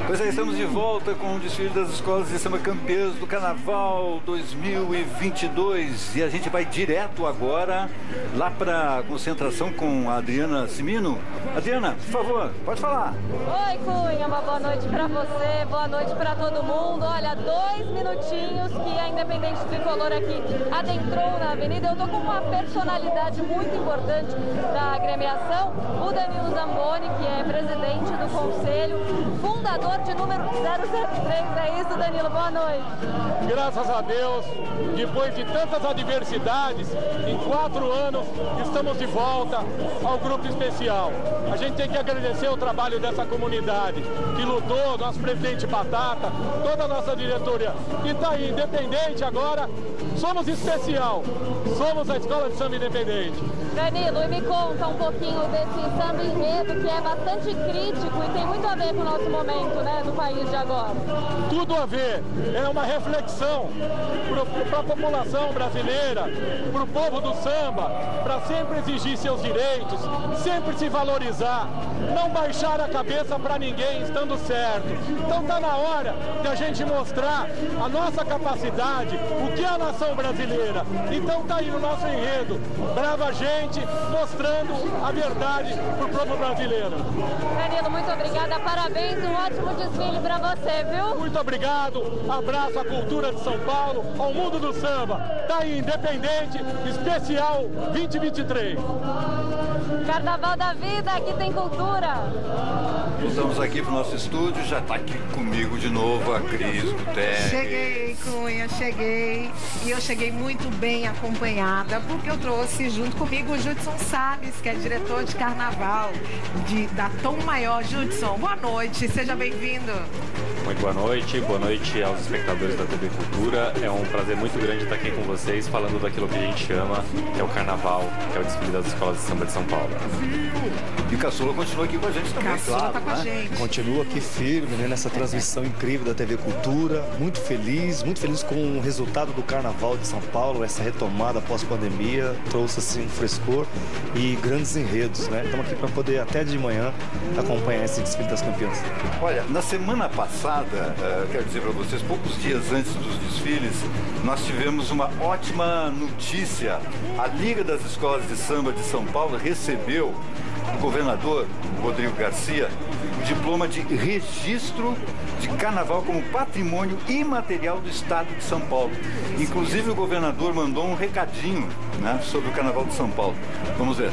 Pois é, estamos de volta com o desfile das escolas de samba campeãs do Carnaval 2022 e a gente vai direto agora lá para a concentração com a Adriana Cimino. Adriana, por favor, pode falar. Oi, Cunha, uma boa noite para você, boa noite para todo mundo. Olha, 2 minutinhos que a Independente Tricolor aqui adentrou na avenida. Eu tô com uma personalidade muito importante da agremiação, o Danilo Zamboni, que é presidente do conselho, fundador de número 003. É isso, Danilo, boa noite. Graças a Deus, depois de tantas adversidades, em 4 anos, estamos de volta ao grupo especial. A gente tem que agradecer o trabalho dessa comunidade, que lutou, nosso presidente Batata, toda a nossa diretoria. E tá aí, Independente agora, somos especial, somos a Escola de Samba Independente. Danilo, e me conta um pouquinho desse samba enredo, que é bastante crítico e tem muito a ver com o nosso momento, né, do país de agora. Tudo a ver, é uma reflexão para a população brasileira, para o povo do samba, para sempre exigir seus direitos, sempre se valorizar, não baixar a cabeça para ninguém estando certo. Então está na hora de a gente mostrar a nossa capacidade, o que é a nação brasileira. Então está aí o nosso enredo, Brava Gente, mostrando a verdade para o povo brasileiro. Danilo, muito obrigada, parabéns, um ótimo desfile para você, viu? Muito obrigado, abraço à cultura de São Paulo, ao mundo do samba. Tá aí, Independente, especial 2023. Carnaval da vida, aqui tem cultura. Voltamos aqui para o nosso estúdio, já está aqui comigo de novo a Cris Guterres. Cheguei, Cunha, cheguei. E eu cheguei muito bem acompanhada, porque eu trouxe junto comigo o Judson Salles, que é diretor de carnaval da Tom Maior. Judson, boa noite, seja bem-vindo. Muito boa noite aos espectadores da TV Cultura. É um prazer muito grande estar aqui com vocês, falando daquilo que a gente ama, que é o Carnaval, que é o desfile das escolas de samba de São Paulo. E o Caçula continua aqui com a gente também, Caçula claro, tá com a né? gente. Continua aqui firme, né, nessa transmissão incrível da TV Cultura. Muito feliz com o resultado do Carnaval de São Paulo, essa retomada pós-pandemia, trouxe assim um frescor e grandes enredos, né? Estamos aqui para poder, até de manhã, acompanhar esse desfile das campeãs. Olha, na semana passada, quero dizer para vocês, poucos dias antes dos desfiles, nós tivemos uma ótima notícia. A Liga das Escolas de Samba de São Paulo recebeu do governador Rodrigo Garcia o diploma de registro de carnaval como patrimônio imaterial do estado de São Paulo. Inclusive o governador mandou um recadinho, né, sobre o Carnaval de São Paulo. Vamos ver.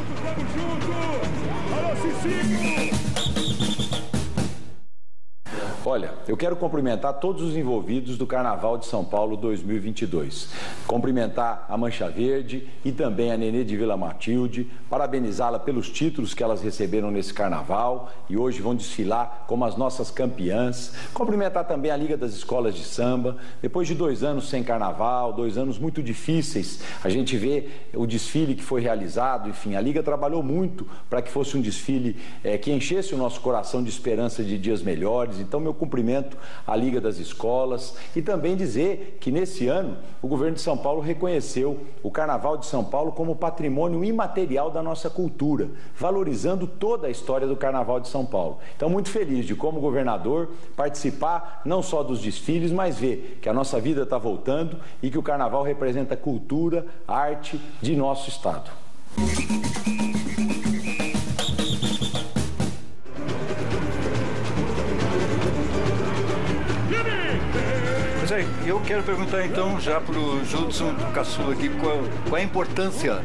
Olha, eu quero cumprimentar todos os envolvidos do Carnaval de São Paulo 2022. Cumprimentar a Mancha Verde e também a Nenê de Vila Matilde, parabenizá-la pelos títulos que elas receberam nesse Carnaval e hoje vão desfilar como as nossas campeãs. Cumprimentar também a Liga das Escolas de Samba. Depois de 2 anos sem Carnaval, 2 anos muito difíceis, a gente vê o desfile que foi realizado. Enfim, a Liga trabalhou muito para que fosse um desfile que enchesse o nosso coração de esperança de dias melhores. Então, meu cumprimento à Liga das Escolas e também dizer que nesse ano o governo de São Paulo reconheceu o Carnaval de São Paulo como patrimônio imaterial da nossa cultura, valorizando toda a história do Carnaval de São Paulo. Então, muito feliz de como governador participar não só dos desfiles, mas ver que a nossa vida está voltando e que o Carnaval representa cultura, arte de nosso estado. Eu quero perguntar então já para o Judson Caçula aqui qual a importância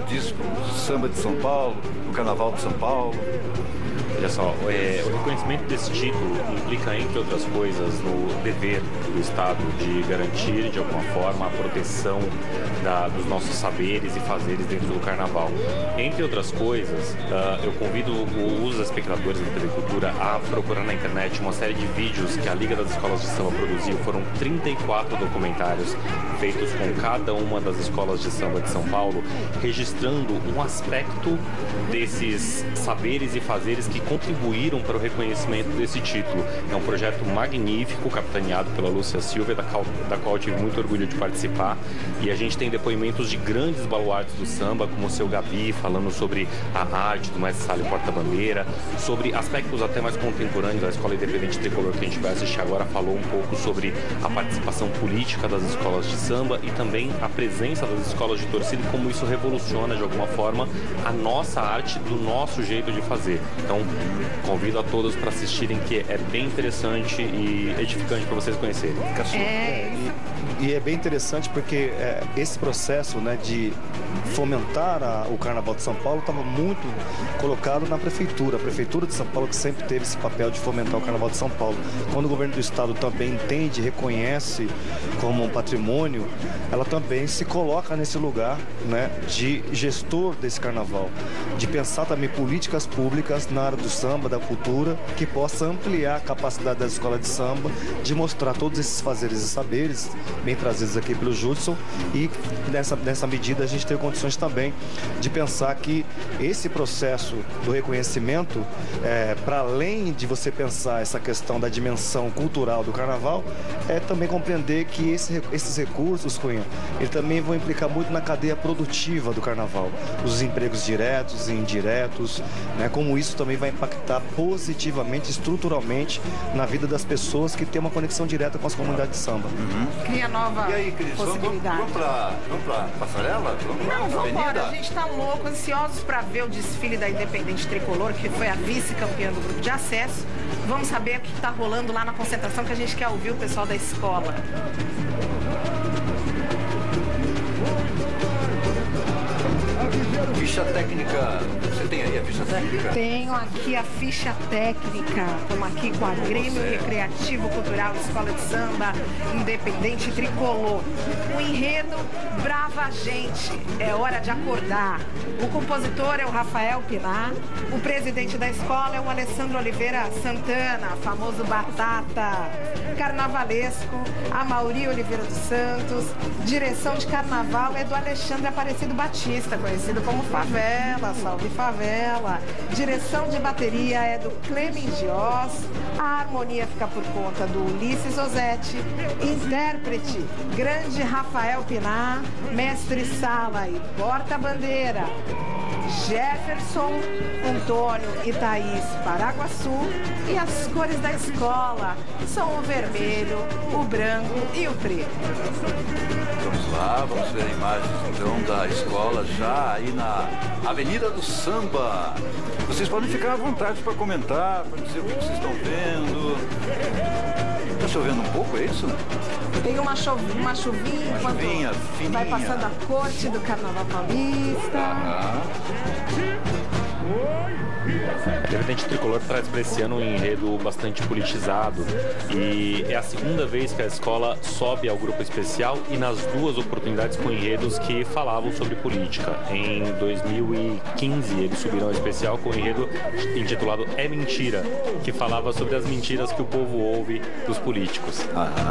disso para o samba de São Paulo, o Carnaval de São Paulo. Olha só, o reconhecimento desse título implica, entre outras coisas, no dever do Estado de garantir, de alguma forma, a proteção dos nossos saberes e fazeres dentro do Carnaval. Entre outras coisas, eu convido os espectadores da TV Cultura a procurar na internet uma série de vídeos que a Liga das Escolas de Samba produziu. Foram 34 documentários feitos com cada uma das escolas de samba de São Paulo, registrando um aspecto desses saberes e fazeres que contribuíram para o reconhecimento desse título. É um projeto magnífico, capitaneado pela Lúcia Silva, da qual eu tive muito orgulho de participar. E a gente tem depoimentos de grandes baluartes do samba, como o seu Gabi, falando sobre a arte do Mestre Sala e Porta-Bandeira, sobre aspectos até mais contemporâneos da Escola Independente Tricolor, que a gente vai assistir agora, falou um pouco sobre a participação política das escolas de samba e também a presença das escolas de torcida e como isso revoluciona, de alguma forma, a nossa arte, do nosso jeito de fazer. Então, convido a todos para assistirem, que é bem interessante e edificante para vocês conhecerem. E é bem interessante porque esse processo, né, de fomentar o Carnaval de São Paulo estava muito colocado na Prefeitura. A Prefeitura de São Paulo que sempre teve esse papel de fomentar o Carnaval de São Paulo. Quando o governo do estado também entende, reconhece como um patrimônio, ela também se coloca nesse lugar, né, de gestor desse carnaval, de pensar também políticas públicas na área do samba, da cultura, que possa ampliar a capacidade da escola de samba, de mostrar todos esses fazeres e saberes bem trazidos aqui pelo Judson, e nessa medida a gente tem condições também de pensar que esse processo do reconhecimento, para além de você pensar essa questão da dimensão cultural do carnaval, é também compreender que esses recursos, Cunha, eles também vão implicar muito na cadeia produtiva do carnaval, os empregos diretos e indiretos, né, como isso também vai impactar positivamente, estruturalmente na vida das pessoas que têm uma conexão direta com as comunidades de samba. Cria nova E aí, Cris, possibilidade. vamos pra passarela? Vamos embora. A gente está louco, ansiosos para ver o desfile da Independente Tricolor, que foi a vice-campeã do grupo de acesso. Vamos saber o que está rolando lá na concentração, que a gente quer ouvir o pessoal da escola. Ficha técnica. Você tem aí a ficha técnica? Tenho aqui a ficha técnica. Estamos aqui com a Grêmio Recreativo Cultural Escola de Samba Independente Tricolor. O enredo Brava Gente, é hora de acordar. O compositor é o Rafael Pinar. O presidente da escola é o Alessandro Oliveira Santana, famoso Batata. Carnavalesco, a Mauri Oliveira dos Santos. Direção de carnaval é do Alexandre Aparecido Batista, conhecido como Favela, salve Favela. Direção de bateria é do Clemen Dios. A harmonia fica por conta do Ulisses Osetti. Intérprete, grande Rafael Pinar. Mestre Sala e porta-bandeira, Jefferson, Antônio e Thaís Paraguaçu. E as cores da escola são o vermelho, o branco e o preto. Vamos lá, vamos ver imagens então da escola já aí na Avenida do Samba. Vocês podem ficar à vontade para comentar, para dizer o que vocês estão vendo. Está chovendo um pouco, é isso? Tem uma chuvinha enquanto fininha. Vai passando a corte do Carnaval Paulista. A Independente Tricolor traz para esse ano um enredo bastante politizado e é a segunda vez que a escola sobe ao grupo especial e nas duas oportunidades com enredos que falavam sobre política. Em 2015 eles subiram ao especial com um enredo intitulado É Mentira, que falava sobre as mentiras que o povo ouve dos políticos.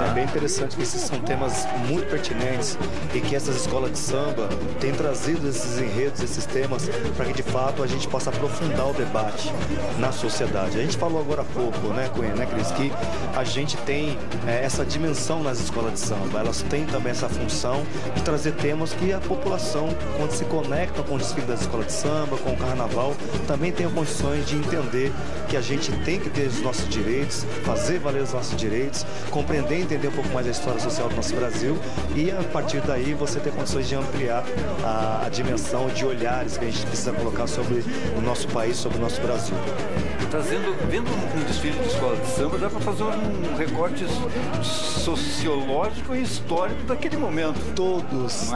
É bem interessante que esses são temas muito pertinentes e que essas escolas de samba têm trazido esses enredos, esses temas, para que de fato a gente possa aprofundar o debate na sociedade. A gente falou agora há pouco, né, Cunha, né, Cris, que a gente tem essa dimensão nas escolas de samba. Elas têm também essa função de trazer temas que a população, quando se conecta com o desfile das escolas de samba, com o carnaval, também tem condições de entender que a gente tem que ter os nossos direitos, fazer valer os nossos direitos, compreender e entender um pouco mais a história social do nosso Brasil e, a partir daí, você ter condições de ampliar a dimensão de olhares que a gente precisa colocar sobre o nosso país, sobre o nosso Brasil. Vendo um desfile de escola de samba, dá para fazer um recorte sociológico e histórico daquele momento. Todas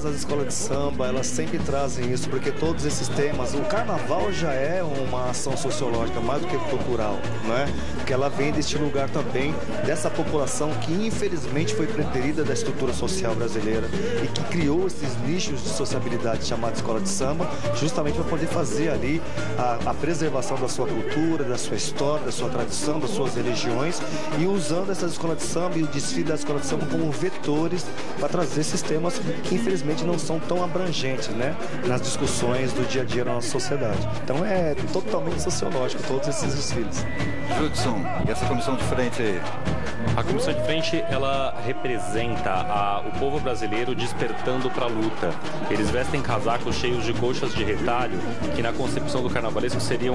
as escolas de samba, elas sempre trazem isso, porque todos esses temas, o carnaval já é uma ação sociológica, mais do que cultural, né? Porque ela vem deste lugar também, dessa população que infelizmente foi preterida da estrutura social brasileira e que criou esses nichos de sociabilidade chamados escola de samba, justamente para poder fazer ali a a preservação da sua cultura, da sua história, da sua tradição, das suas religiões, e usando essas escolas de samba e o desfile da escola de samba como vetores para trazer esses temas que infelizmente não são tão abrangentes, né, nas discussões do dia a dia na nossa sociedade. Então é totalmente sociológico todos esses desfiles. Judson, e essa comissão de frente aí? A comissão de frente, ela representa o povo brasileiro despertando para a luta. Eles vestem casacos cheios de coxas de retalho, que na concepção do carnavalesco seriam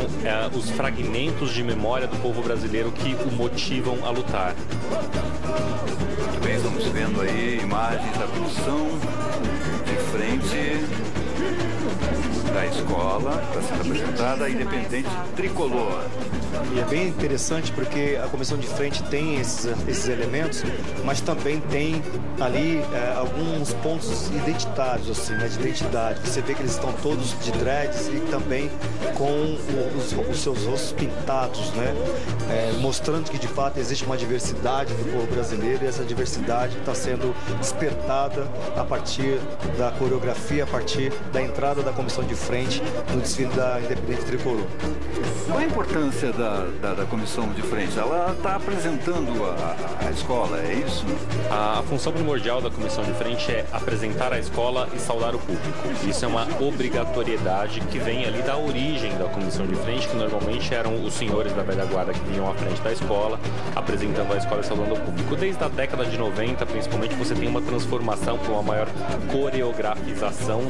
os fragmentos de memória do povo brasileiro que o motivam a lutar. Muito bem, estamos vendo aí imagens da comissão de frente da escola, está sendo apresentada a Independente Tricolor. E é bem interessante porque a comissão de frente tem esses elementos, mas também tem ali alguns pontos identitários, assim, né, de identidade. Você vê que eles estão todos de dreads e também com os seus rostos pintados, né, mostrando que de fato existe uma diversidade do povo brasileiro, e essa diversidade está sendo despertada a partir da coreografia, a partir da entrada da comissão de frente no desfile da Independente Tricolor. Qual a importância da comissão de frente? Ela está apresentando a escola, é isso? A função primordial da comissão de frente é apresentar a escola e saudar o público. Isso é uma obrigatoriedade que vem ali da origem da comissão de frente, que normalmente eram os senhores da velha guarda que vinham à frente da escola, apresentando a escola e saudando o público. Desde a década de 90, principalmente, você tem uma transformação para uma maior coreografização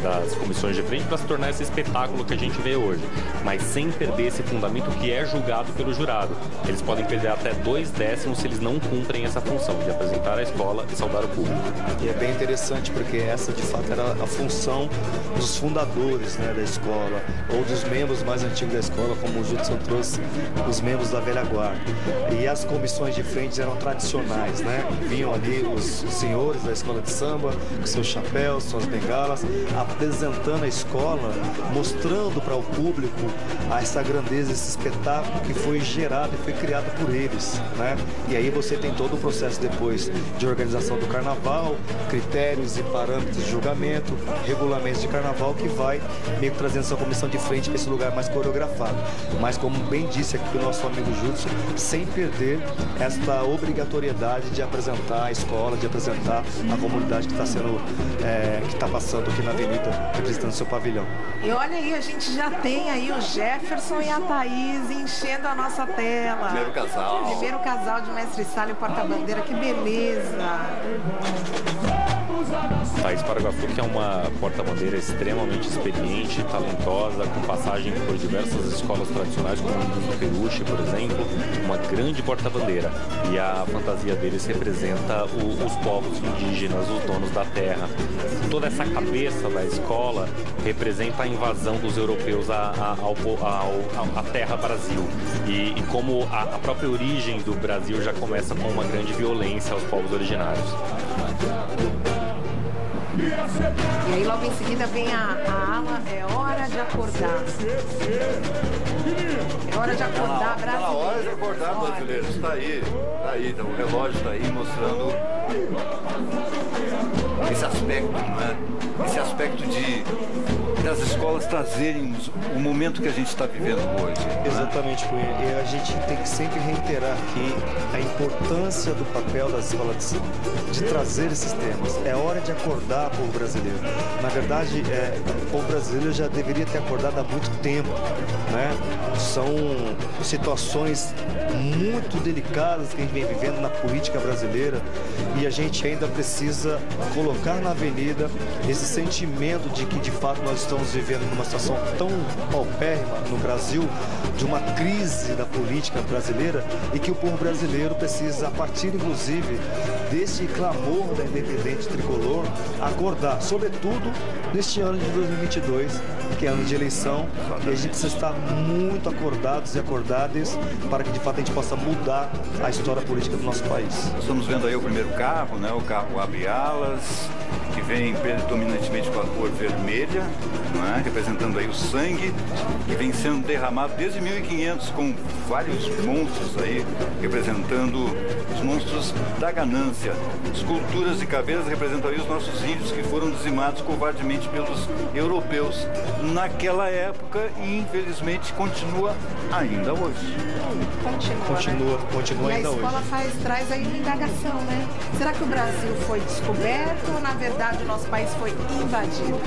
das comissões de frente para se tornar esse espetáculo que a gente vê hoje, mas sem perder esse fundamento que é julgado pelo jurado. Eles podem perder até 2 décimos se eles não cumprem essa função de apresentar a escola e saudar o público. E é bem interessante porque essa de fato era a função dos fundadores, né, da escola, ou dos membros mais antigos da escola, como o Judson trouxe, os membros da velha guarda. E as comissões de frente eram tradicionais, né? Vinham ali os senhores da escola de samba com seus chapéus, suas bengalas, apresentando a escola, mostrando para o público essa grandeza, esse espetáculo que foi gerado e foi criado por eles, né? E aí você tem todo o processo depois de organização do carnaval, critérios e parâmetros de julgamento, regulamentos de carnaval, que vai meio que trazendo essa comissão de frente para esse lugar mais coreografado. Mas como bem disse aqui o nosso amigo Judson, sem perder esta obrigatoriedade de apresentar a escola, de apresentar a comunidade que está sendo, que está passando aqui na avenida, representando seu pavilhão. E olha aí, a gente já tem aí o Jefferson e a Thaís enchendo a nossa tela. Primeiro casal. Primeiro casal de mestre Sala e o porta-bandeira, que beleza. Thaís Paraguaçu, que é uma porta-bandeira extremamente experiente, talentosa, com passagem por diversas escolas tradicionais, como o do Peruche, por exemplo, uma grande porta-bandeira. E a fantasia deles representa os povos indígenas, os donos da terra. Toda essa cabeça da escola representa a invasão dos europeus à terra Brasil. E como a própria origem do Brasil já começa com uma grande violência aos povos originários. E aí logo em seguida vem a ala, é hora de acordar. É hora de acordar, brasileiro. Tá na hora de acordar, brasileiros. Está aí, então, o relógio está aí mostrando esse aspecto, não é? Esse aspecto das escolas trazerem o momento que a gente está vivendo hoje. Exatamente, Cunha. E a gente tem que sempre reiterar aqui a importância do papel das escolas de samba, de trazer esses temas. É hora de acordar o povo brasileiro. Na verdade, o povo brasileiro já deveria ter acordado há muito tempo, né? São situações muito delicadas que a gente vem vivendo na política brasileira, e a gente ainda precisa colocar na avenida esse sentimento de que de fato nós estamos vivendo numa situação tão paupérrima no Brasil, de uma crise da política brasileira, e que o povo brasileiro precisa, a partir inclusive desse clamor da Independente Tricolor, acordar, sobretudo neste ano de 2022, que é ano de eleição, e a gente precisa estar muito acordados e acordadas para que de fato a gente possa mudar a história política do nosso país. Estamos vendo aí o primeiro carro, né? O carro abre alas, que vem predominantemente com a cor vermelha, não é? Representando aí o sangue, que vem sendo derramado desde 1500, com vários monstros aí, representando os monstros da ganância. Esculturas de caveiras representam aí os nossos índios índios que foram dizimados covardemente pelos europeus naquela época e infelizmente continua ainda hoje. Continua e ainda hoje. E a escola traz aí uma indagação, né? Será que o Brasil foi descoberto ou, na verdade, o nosso país foi invadido?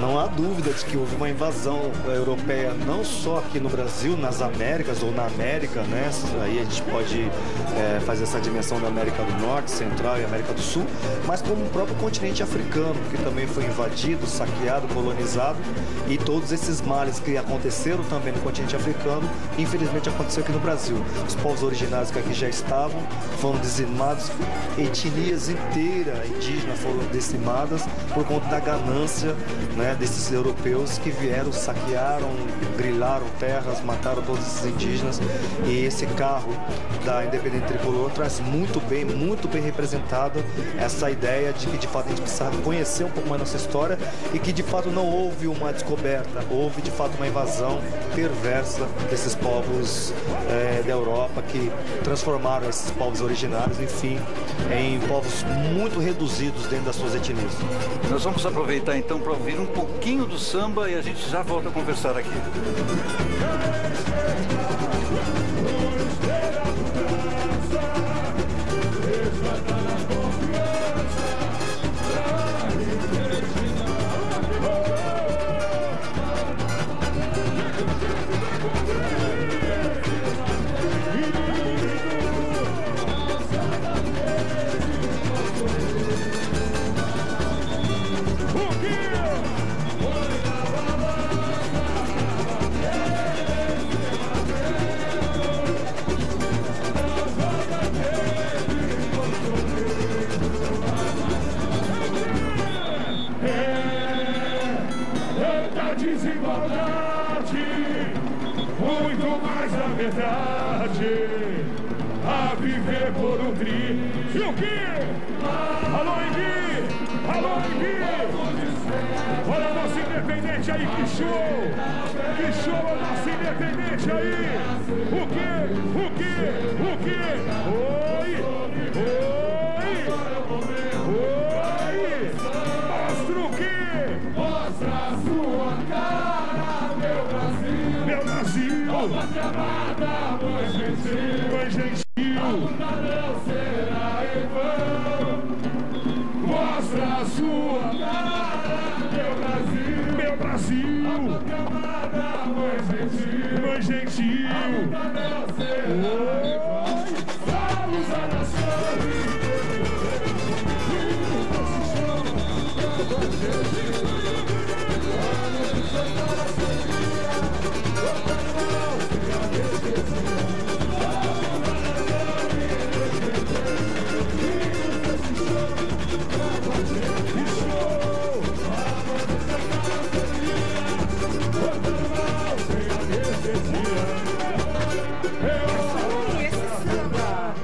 Não há dúvida de que houve uma invasão europeia, não só aqui no Brasil, nas Américas ou na América, né? Aí a gente pode fazer essa dimensão da América do Norte, Central e América do Sul, mas como o próprio continente africano, que também foi invadido, saqueado, colonizado, e todos esses males que aconteceram também no continente africano, infelizmente aconteceu aqui no Brasil. Os povos originários que aqui já estavam foram dizimados, etnias inteiras indígenas foram dizimadas por conta da ganância, né, desses europeus que vieram, saquearam, grilaram terras, mataram todos esses indígenas. E esse carro da Independente Tricolor traz muito bem representada essa ideia de que de fato a gente precisa conhecer um pouco mais nossa história e que de fato não houve uma descoberta, houve de fato uma invasão perversa desses povos da Europa que transformaram esses povos originários, enfim, em povos muito reduzidos dentro das suas etnias. Nós vamos aproveitar então para ouvir um pouquinho do samba e a gente já volta a conversar aqui. A viver por um tri. E o quê? Alô, Embi! Alô, Embi! Olha a nossa independente aí, que show! Que show a nossa independente aí! O quê? O quê? O quê? Oi! Oi! Oi! Mostra o quê? Mostra a sua cara, meu Brasil! Meu Brasil! Mãe gentil, a luta não será em vão. Mostra a sua cara, meu Brasil, meu Brasil. Mãe gentil, a luta não será em vão. Somos a nação.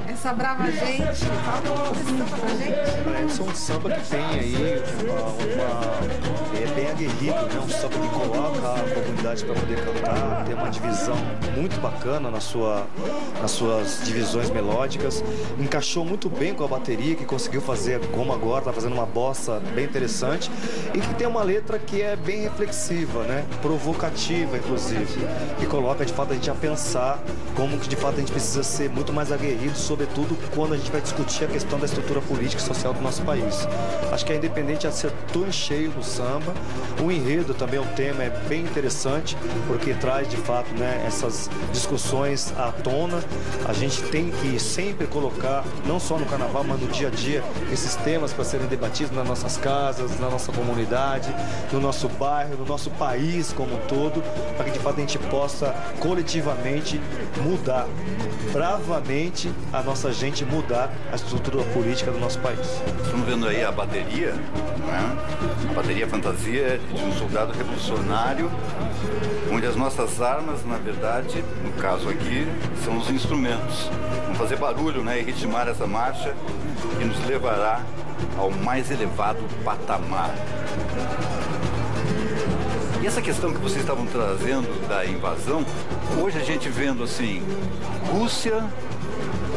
Essa brava gente, fala um samba pra gente. Esse é um samba que tem aí é bem aguerrido, né? Um samba que coloca a comunidade para poder cantar, tem uma divisão muito bacana nas suas divisões melódicas, encaixou muito bem com a bateria, que conseguiu fazer como agora, tá fazendo uma bossa bem interessante e que tem uma letra que é bem reflexiva, né? Provocativa, inclusive, que coloca de fato a gente a pensar como que de fato a gente precisa ser muito mais aguerrido, sobretudo quando a gente vai discutir a questão da estrutura política e social do nosso país. Acho que a Independente acertou em cheio no samba. O enredo também, o tema é bem interessante, porque traz de fato, né, essas discussões à tona. A gente tem que sempre colocar, não só no carnaval, mas no dia a dia, esses temas para serem debatidos nas nossas casas, na nossa comunidade, no nosso bairro, no nosso país como um todo, para que de fato a gente possa coletivamente mudar, bravamente, a nossa gente mudar a estrutura política do nosso país. Estamos vendo aí a bateria, né? A bateria fantasia de um soldado revolucionário, onde as nossas armas, na verdade, no caso aqui, são os instrumentos. Vamos fazer barulho, né, e ritmar essa marcha que nos levará ao mais elevado patamar. E essa questão que vocês estavam trazendo da invasão, hoje a gente vendo assim, Rússia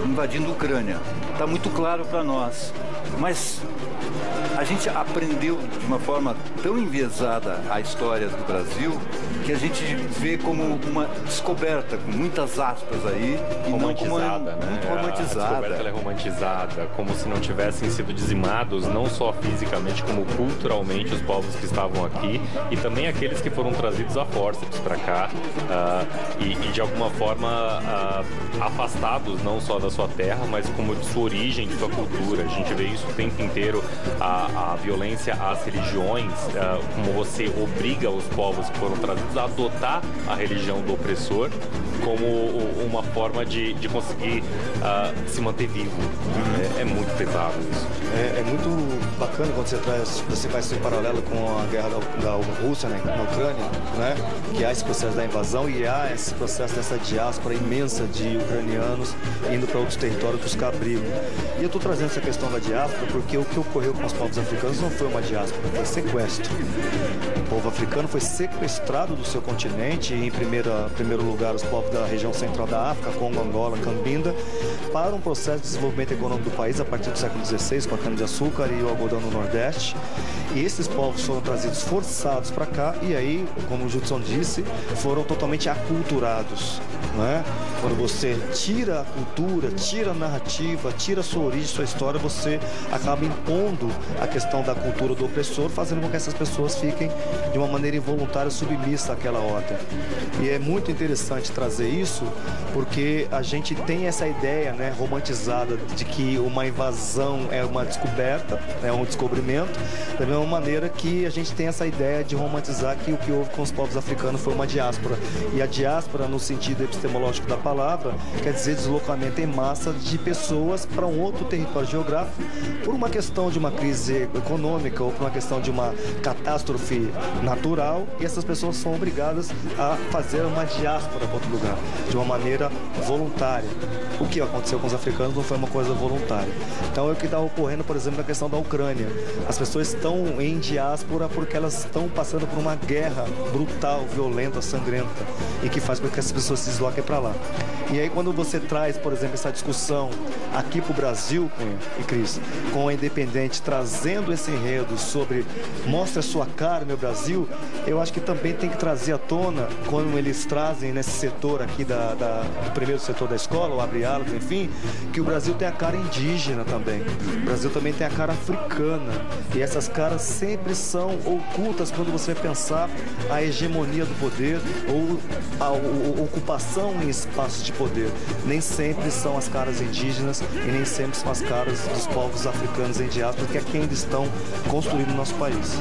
invadindo a Ucrânia, está muito claro para nós. Mas a a gente aprendeu de uma forma tão enviesada a história do Brasil que a gente vê como uma descoberta, com muitas aspas aí, e romantizada, não como né? muito A romantizada. descoberta ela é romantizada, como se não tivessem sido dizimados, não só fisicamente, como culturalmente, os povos que estavam aqui e também aqueles que foram trazidos a fórceps para cá e de alguma forma afastados não só da sua terra, mas como de sua origem, de sua cultura. A gente vê isso o tempo inteiro, a violência às religiões, como você obriga os povos que foram trazidos a adotar a religião do opressor como uma forma de conseguir se manter vivo. É muito pesado isso. É muito bacana quando você faz esse paralelo com a guerra da Rússia, né, na Ucrânia, né, que há esse processo da invasão e há esse processo dessa diáspora imensa de ucranianos indo para outros territórios buscar abrigo. E eu estou trazendo essa questão da diáspora porque o que ocorreu com os povos africanos não foi uma diáspora, foi sequestro. O povo africano foi sequestrado do seu continente, e em primeiro lugar os povos da região central da África, Congo, Angola, Cambinda, para um processo de desenvolvimento econômico do país a partir do século XVI, com a cana-de-açúcar e o algodão no Nordeste. E esses povos foram trazidos forçados para cá e aí, como o Judson disse, foram totalmente aculturados, né? Quando você tira a cultura, tira a narrativa, tira a sua origem, sua história, você acaba impondo a questão da cultura do opressor, fazendo com que essas pessoas fiquem de uma maneira involuntária submissa àquela ordem. E é muito interessante trazer isso, porque a gente tem essa ideia, né, romantizada de que uma invasão é uma descoberta, é um descobrimento, da mesma maneira que a gente tem essa ideia de romantizar que o que houve com os povos africanos foi uma diáspora. E a diáspora, no sentido epistemológico da palavra, quer dizer deslocamento em massa de pessoas para um outro território geográfico por uma questão de uma crise econômica ou por uma questão de uma catástrofe natural, e essas pessoas são obrigadas a fazer uma diáspora para outro lugar, de uma maneira voluntária. O que aconteceu com os africanos não foi uma coisa voluntária. Então é o que está ocorrendo, por exemplo, na questão da Ucrânia. As pessoas estão em diáspora porque elas estão passando por uma guerra brutal, violenta, sangrenta, e que faz com que as pessoas se desloquem para lá. E aí quando você traz, por exemplo, essa discussão aqui para o Brasil, Cunha e Cris, com a Independente trazendo esse enredo sobre mostra a sua cara, meu Brasil, eu acho que também tem que trazer à tona, quando eles trazem nesse setor aqui do primeiro setor da escola, o abre alas, enfim, que o Brasil tem a cara indígena também. O Brasil também tem a cara africana. E essas caras sempre são ocultas quando você pensar a hegemonia do poder ou a ocupação em espaços de poder. Nem sempre são as caras indígenas e nem sempre são as caras dos povos africanos em diáspora, que é quem eles estão construindo o nosso país.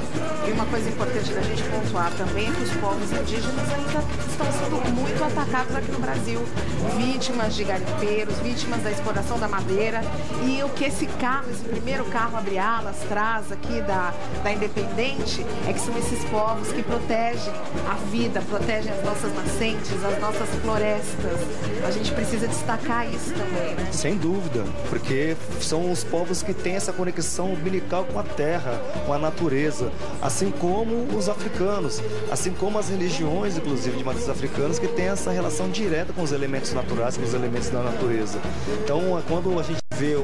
E uma coisa importante da gente pontuar também é que os povos indígenas ainda estão sendo muito atacados aqui no Brasil, vítimas de garimpeiros, vítimas da exploração da madeira. E o que esse primeiro carro abre alas traz aqui da Independente é que são esses povos que protegem a vida, protegem as nossas nascentes, as nossas florestas. A gente precisa destacar isso também, né? Sem dúvida, porque são os povos que têm essa conexão umbilical com a terra, com a natureza, assim como os africanos, assim como as religiões, inclusive, de matrizes africanas, que têm essa relação direta com os elementos naturais, com os elementos da natureza. Então, quando a gente vê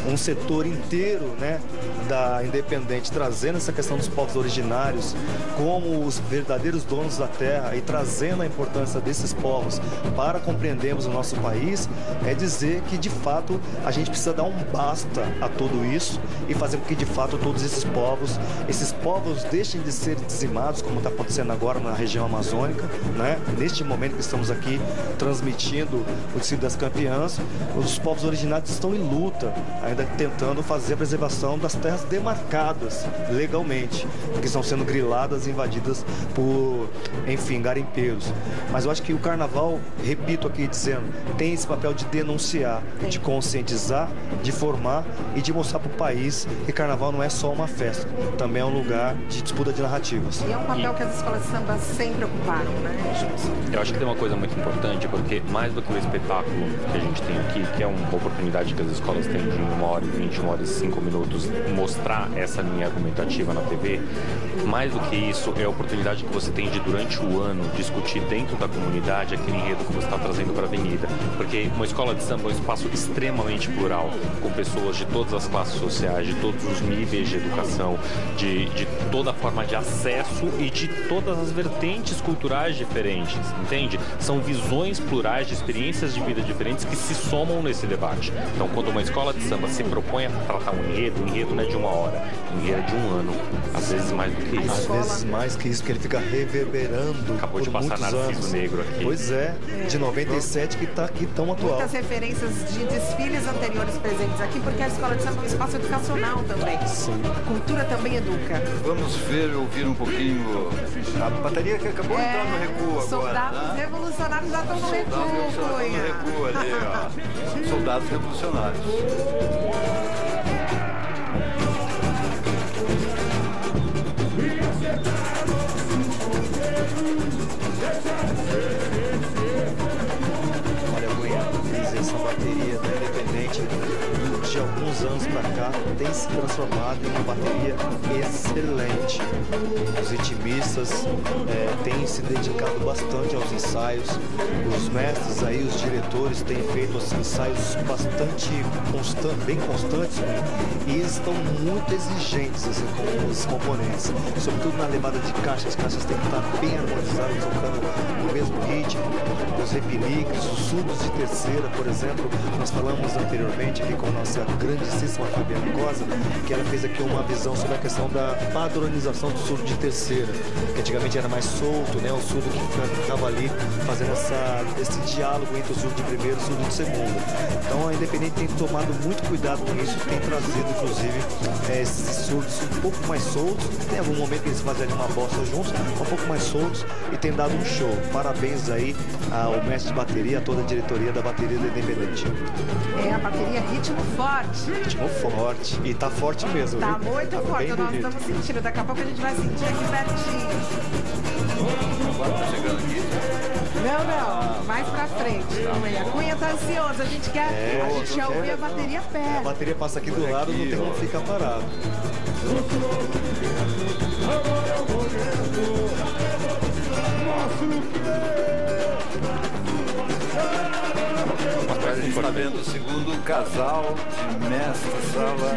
um setor inteiro, né, da Independente trazendo essa questão dos povos originários como os verdadeiros donos da terra e trazendo a importância desses povos para compreendermos o nosso país, é dizer que de fato a gente precisa dar um basta a tudo isso e fazer com que de fato todos esses povos deixem de ser dizimados, como está acontecendo agora na região amazônica, né? Neste momento que estamos aqui transmitindo o Desfile das Campeãs, os povos originários estão em luta, ainda tentando fazer a preservação das terras demarcadas legalmente, que estão sendo griladas e invadidas por, enfim, garimpeiros. Mas eu acho que o carnaval, repito aqui dizendo, tem esse papel de denunciar, de conscientizar, de formar e de mostrar para o país que carnaval não é só uma festa, também é um lugar de disputa de narrativas. E é um papel que as escolas de samba sempre ocuparam, né, Judson? Eu acho que tem uma coisa muito importante, porque mais do que o espetáculo que a gente tem aqui, que é uma oportunidade oportunidade que as escolas têm de em 1h20, 1h05 minutos mostrar essa linha argumentativa na TV, mais do que isso, é a oportunidade que você tem de, durante o ano, discutir dentro da comunidade aquele enredo que você está trazendo para a avenida. Porque uma escola de samba é um espaço extremamente plural, com pessoas de todas as classes sociais, de todos os níveis de educação, de toda forma de acesso e de todas as vertentes culturais diferentes, entende? São visões plurais de experiências de vida diferentes que se somam nesse debate. Então, quando uma escola de samba se propõe a tratar um enredo, o enredo não é de 1 hora, o enredo é de 1 ano, às vezes mais do que isso. Às vezes mais que isso, porque ele fica reverberando. Acabou de passar Narciso Negro aqui. Pois é, de 97 que está aqui tão atual. Muitas referências de desfiles anteriores presentes aqui, porque a escola de samba é um espaço educacional também. Sim. Cultura também educa. Vamos ver e ouvir um pouquinho a bateria que acabou de entrar no recuo agora. Soldados revolucionários já estão no recuo, Cunha. No recuo ali, ó. Soldados revolucionários. Olha, Cunha, essa bateria da Independente, de alguns anos para cá, tem se transformado em uma bateria excelente. Os ritmistas têm se dedicado bastante aos ensaios. Os mestres aí, os diretores, têm feito assim, ensaios bastante bem constantes, e eles estão muito exigentes assim, com os componentes, sobretudo na levada de caixas. As caixas têm que estar bem harmonizadas, tocando no mesmo ritmo. Os repiniques, os surdos de terceira, por exemplo, nós falamos anteriormente aqui com a nossa grandíssima Fabiana Cosa, que ela fez aqui uma visão sobre a questão da padronização do surdo de terceira, que antigamente era mais solto, né? O surdo que ficava ali fazendo esse diálogo entre o surdo de primeiro e o surdo de segundo. Então a Independente tem tomado muito cuidado com isso, tem trazido inclusive esses surdos um pouco mais soltos. Tem algum momento que eles fazem ali uma bossa juntos, um pouco mais soltos, e tem dado um show. Parabéns aí ao mestre de bateria, a toda a diretoria da bateria da Independente. A bateria ritmo forte. Ritmo forte. E tá forte mesmo. Tá viu? muito forte. Nós estamos sentindo. Daqui a pouco a gente vai sentir aqui pertinho. Agora tá chegando aqui. Não. Mais pra frente. A Cunha tá ansioso. A gente quer ouvir a bateria perto. A bateria passa aqui do lado, não tem como ficar parado. Agora a gente está vendo o segundo casal de mestre sala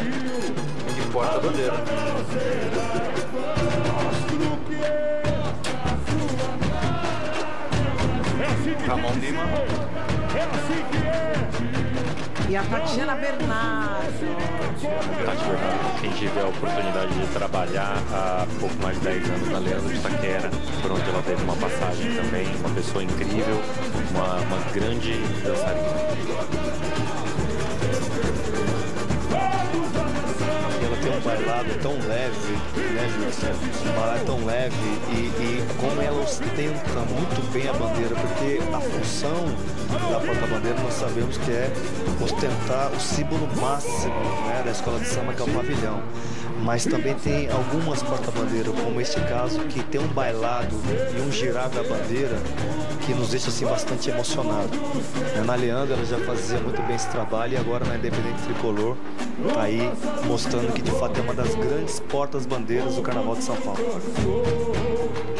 que porta a bandeira. Ramon Lima. E a Tatiana Bernardo. Tati Bernardo, quem tiver a oportunidade de trabalhar há pouco mais de 10 anos na Leandro de Itaquera, por onde ela teve uma passagem também, uma pessoa incrível, uma grande dançarina. Ela tem um bailado tão leve, né, Júlio? Um bailado tão leve e como ela ostenta muito bem a bandeira, porque a função da porta-bandeira nós sabemos que é ostentar o símbolo máximo, né, da escola de samba, que é o pavilhão. Mas também tem algumas porta-bandeiras, como este caso, que tem um bailado e um girar da bandeira que nos deixa assim bastante emocionado. Na Leandro ela já fazia muito bem esse trabalho, e agora na Independente Tricolor está aí mostrando que de fato é uma das grandes portas-bandeiras do Carnaval de São Paulo.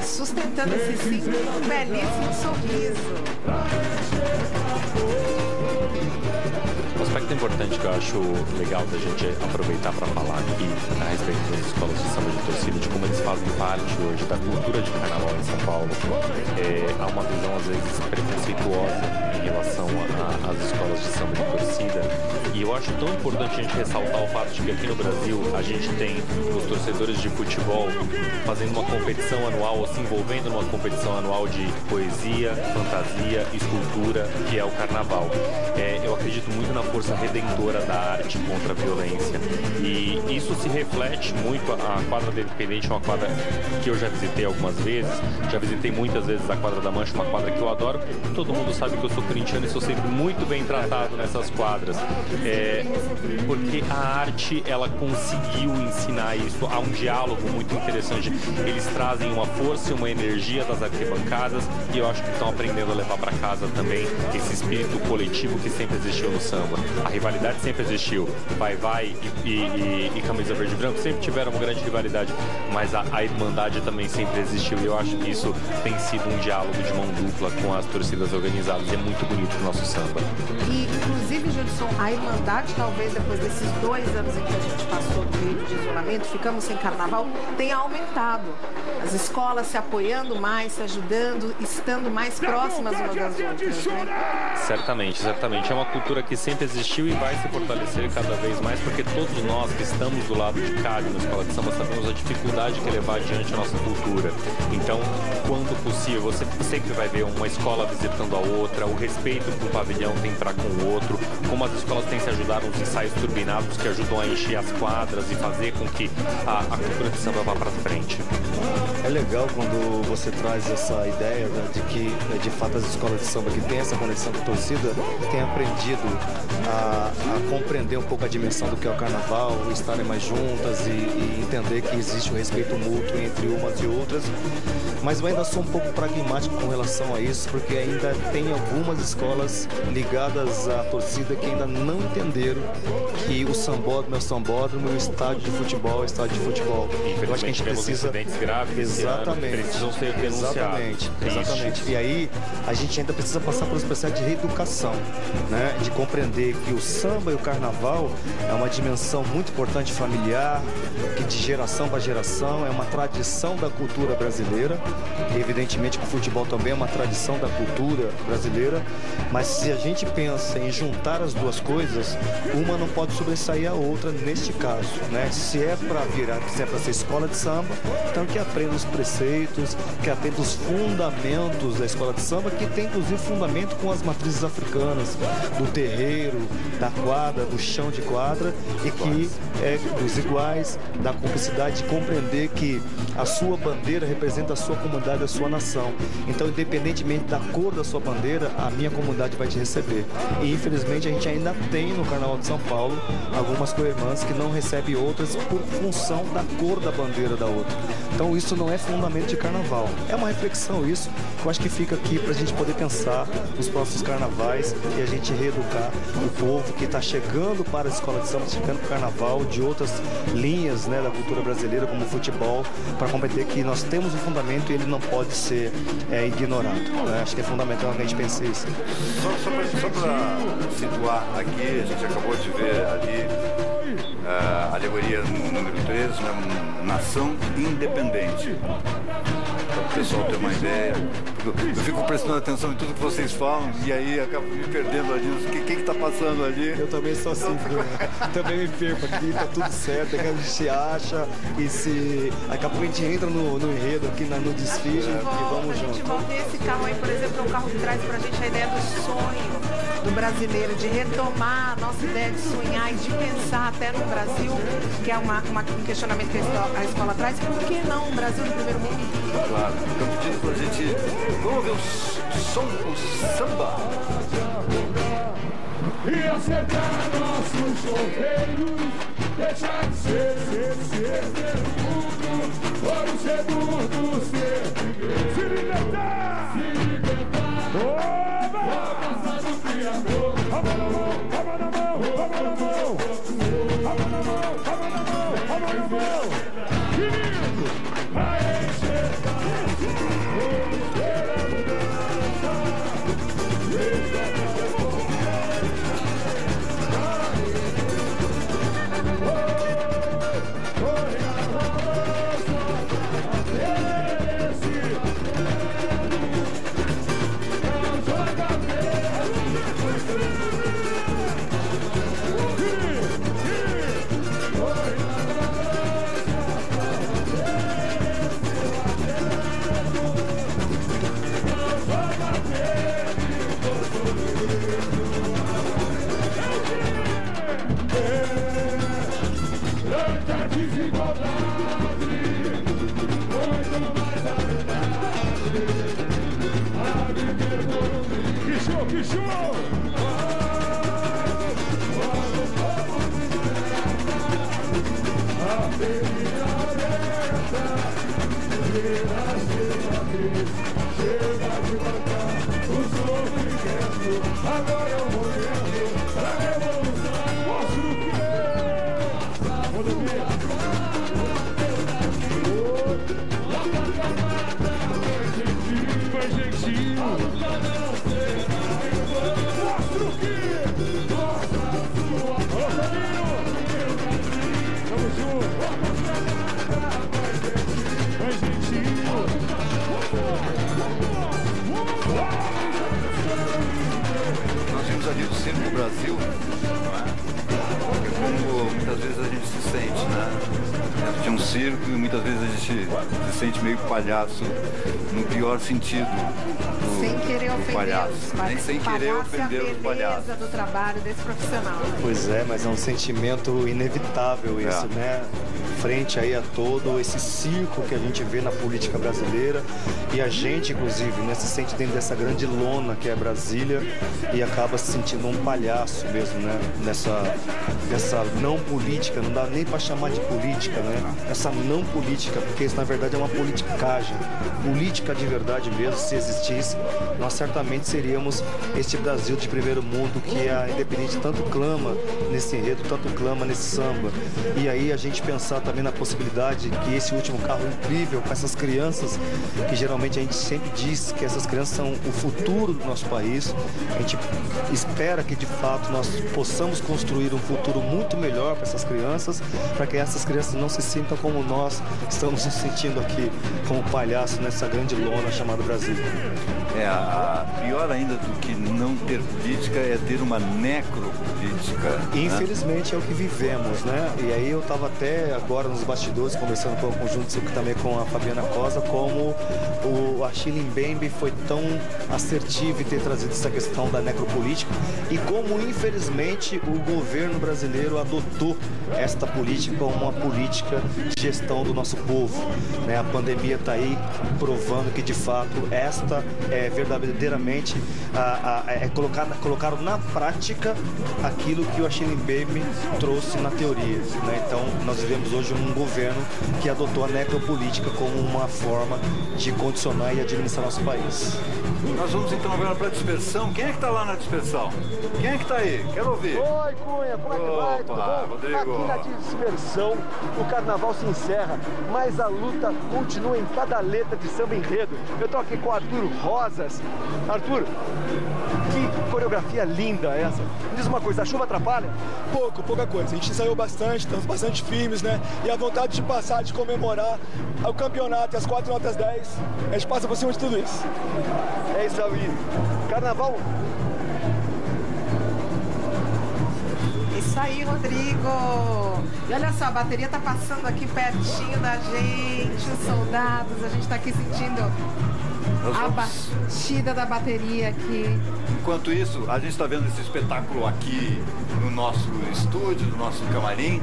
Sustentando esse símbolo, um belíssimo sorriso. Um aspecto importante que eu acho legal da gente aproveitar para falar aqui a respeito das escolas de samba de torcida, de como eles fazem parte hoje da cultura de carnaval em São Paulo. Há uma visão às vezes preconceituosa em relação às escolas de samba de torcida, e eu acho tão importante a gente ressaltar o fato de que aqui no Brasil a gente tem os torcedores de futebol fazendo uma competição anual, ou se envolvendo numa competição anual de poesia, fantasia, escultura, que é o carnaval. Eu acredito muito na força redentora da arte contra a violência, e isso se reflete muito. A quadra da Independente é uma quadra que eu já visitei algumas vezes, já visitei muitas vezes a quadra da Mancha, uma quadra que eu adoro. Todo mundo sabe que eu sou corintiano e sou sempre muito bem tratado nessas quadras, porque a arte, ela conseguiu ensinar isso. Há um diálogo muito interessante. Eles trazem uma força e uma energia das arquibancadas e eu acho que estão aprendendo a levar para casa também esse espírito coletivo que sempre existiu no samba. A rivalidade sempre existiu. Vai e Camisa Verde e Branco sempre tiveram uma grande rivalidade, mas a irmandade também sempre existiu e eu acho que isso tem sido um diálogo de mão dupla com as torcidas organizadas e é muito bonito o nosso samba. E, inclusive, Judson, a irmandade, talvez depois desses 2 anos em que a gente passou no período de isolamento, ficamos sem carnaval, tenha aumentado. As escolas se apoiando mais, se ajudando, estando mais próximas umas das outras, né? Certamente. É uma cultura que sempre existiu e vai se fortalecer cada vez mais, porque todos nós que estamos do lado de cá de uma escola de samba sabemos a dificuldade que é levar adiante a nossa cultura. Então, quando possível, você sempre vai ver uma escola visitando a outra, o respeito que um pavilhão tem para com o outro, como as escolas têm se ajudado nos ensaios turbinados que ajudam a encher as quadras e fazer com que a cultura de samba vá para frente. É legal quando você traz essa ideia, né, de que, de fato, as escolas de samba que têm essa conexão com a torcida têm aprendido a compreender um pouco a dimensão do que é o carnaval, estarem mais juntas e entender que existe um respeito mútuo entre umas e outras. Mas eu ainda sou um pouco pragmático com relação a isso, porque ainda tem algumas escolas ligadas à torcida que ainda não entenderam que o sambódromo é o sambódromo e o estádio de futebol é o estádio de futebol. Eu acho que a gente precisa... incidentes graves exatamente, precisam ser denunciados. Exatamente. E aí a gente ainda precisa passar por um processo de reeducação, né? De compreender que o samba e o carnaval é uma dimensão muito importante familiar, que de geração para geração é uma tradição da cultura brasileira. E evidentemente que o futebol também é uma tradição da cultura brasileira, mas se a gente pensa em juntar as duas coisas, uma não pode sobressair a outra neste caso, né? Se é para ser escola de samba, então que aprenda os preceitos, que aprenda os fundamentos da escola de samba, que tem inclusive fundamento com as matrizes africanas, do terreiro, da quadra, do chão de quadra, e que dos iguais, da cumplicidade, de compreender que a sua bandeira representa a sua comunidade, a sua nação. Então, independentemente da cor da sua bandeira, a minha comunidade vai te receber. E infelizmente a gente ainda tem no Carnaval de São Paulo algumas co-irmãs que não recebem outras por função da cor da bandeira da outra. Então isso não é fundamento de carnaval. É uma reflexão isso, que eu acho que fica aqui para a gente poder pensar nos próximos carnavais e a gente reeducar o povo que está chegando para a escola de samba, chegando para o carnaval, de outras linhas, né, da cultura brasileira, como o futebol, para compreender que nós temos um fundamento e ele não pode ser ignorado, né? Acho que é fundamental que a gente pense isso. Só para situar aqui, a gente acabou de ver ali a alegoria número 13, né? Nação independente. Para o pessoal ter uma ideia. Eu fico prestando atenção em tudo que vocês falam e aí acabo me perdendo ali. O que está passando ali? Eu também sou assim, também me perco aqui, tá tudo certo, a gente se acha e se... Acabou a gente entra no enredo aqui no desfile e vamos junto. A gente volta esse carro aí, por exemplo, é um carro que traz pra gente a ideia do sonho do brasileiro, de retomar a nossa ideia de sonhar e de pensar até no Brasil, que é um questionamento que a escola traz. Por que não o Brasil do primeiro mundo? Claro, eu pedindo pra gente... Vamos ver o samba. E acertar nossos sorteios, deixar de ser mundo, por o segundo ser, se libertar, Oba! Passado o Criador, a mão na mão, a mão na mão, a mão na mão, a mão na mão, a mão na mão, a mão na mão, querido, vai enxergar, que show! Agora é o momento da revolução. Mostra o que é. Rodovia. Vai, jeitinho. Mostra o que é. Alô, Fabinho. Tamo junto. Vai, jeitinho. Nós vimos ali o Circo Brasil, não é? Porque como muitas vezes a gente se sente, né? Dentro de um circo e muitas vezes a gente se sente meio palhaço, no pior sentido. Sem querer ofender palhaço. os Nem sem querer ofender os palhaços. do trabalho desse profissional. Pois é, mas é um sentimento inevitável isso, né? Frente aí a todo esse circo que a gente vê na política brasileira e a gente, inclusive, né, se sente dentro dessa grande lona que é Brasília e acaba se sentindo um palhaço mesmo, né? Nessa não política, não dá nem para chamar de política, né? Essa não política, porque isso na verdade é uma politicagem. Política de verdade mesmo, se existisse, nós certamente seríamos este Brasil de primeiro mundo que a Independente tanto clama nesse enredo, tanto clama nesse samba. E aí a gente pensar também na possibilidade que esse último carro incrível com essas crianças, que geralmente a gente sempre diz que essas crianças são o futuro do nosso país, a gente espera que de fato nós possamos construir um futuro muito melhor para essas crianças, para que essas crianças não se sintam como nós estamos nos sentindo aqui, como palhaço nessa grande lona chamada Brasil. Pior ainda do que não ter política é ter uma necropolítica. Infelizmente, né? É o que vivemos, né? E aí eu estava até agora nos bastidores conversando com o conjunto também com a Fabiana Cosa, como o Achille Mbembe foi tão assertivo em ter trazido essa questão da necropolítica e como infelizmente o governo brasileiro adotou esta política como uma política de gestão do nosso povo, né? A pandemia está aí provando que de fato esta é verdadeiramente colocaram na prática aquilo que o Achille Mbembe trouxe na teoria, né? Então nós vivemos hoje um governo que adotou a necropolítica como uma forma de condicionar e administrar nosso país. Nós vamos então agora para a dispersão. Quem é que está lá na dispersão? Quem é que está aí? Quero ouvir. Oi, Cunha, como é que vai? Tudo bom? Rodrigo. Aqui na dispersão, o carnaval se encerra, mas a luta continua em cada letra de samba enredo. Eu tô aqui com o Arthur Rosas. Arthur, que coreografia linda essa. Me diz uma coisa, a chuva atrapalha? Pouca coisa. A gente ensaiou bastante, estamos bastante firmes, né? E a vontade de passar, de comemorar o campeonato e as 4 notas 10, a gente passa por cima de tudo isso. É isso aí. Carnaval. Isso aí, Rodrigo. E olha só, a bateria tá passando aqui pertinho da gente, os soldados, a gente tá aqui sentindo a batida da bateria aqui. Enquanto isso, a gente está vendo esse espetáculo aqui no nosso estúdio, no nosso camarim,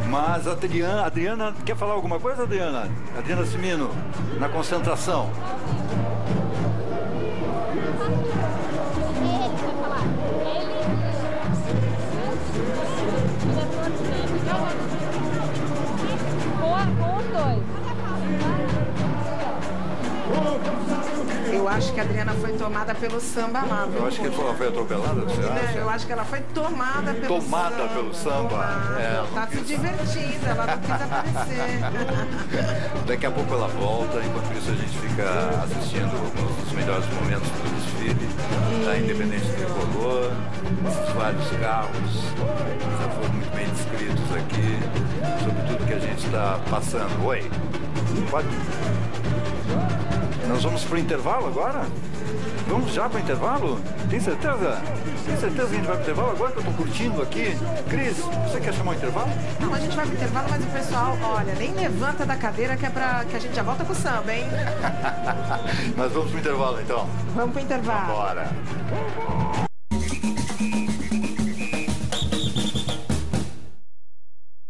mas a Adriana, quer falar alguma coisa, Adriana? Adriana Cimino, na concentração. Eu acho que a Adriana foi tomada pelo samba lá. Eu acho que ela foi atropelada, você acha? Eu acho que ela foi tomada pelo samba. Tomada pelo samba. Tá se divertindo, ela não quis aparecer. Daqui a pouco ela volta, enquanto isso a gente fica assistindo os melhores momentos do desfile da Independente Tricolor, esses vários carros já foram muito bem descritos aqui, sobre tudo que a gente está passando. Oi, pode... Nós vamos para o intervalo agora? Vamos já para o intervalo? Tem certeza? Tem certeza que a gente vai para o intervalo agora que eu estou curtindo aqui? Cris, você quer chamar o intervalo? Não, a gente vai para o intervalo, mas o pessoal, olha, nem levanta da cadeira que é para que a gente já volta com o samba, hein? Nós vamos para o intervalo então? Vamos para o intervalo. Bora.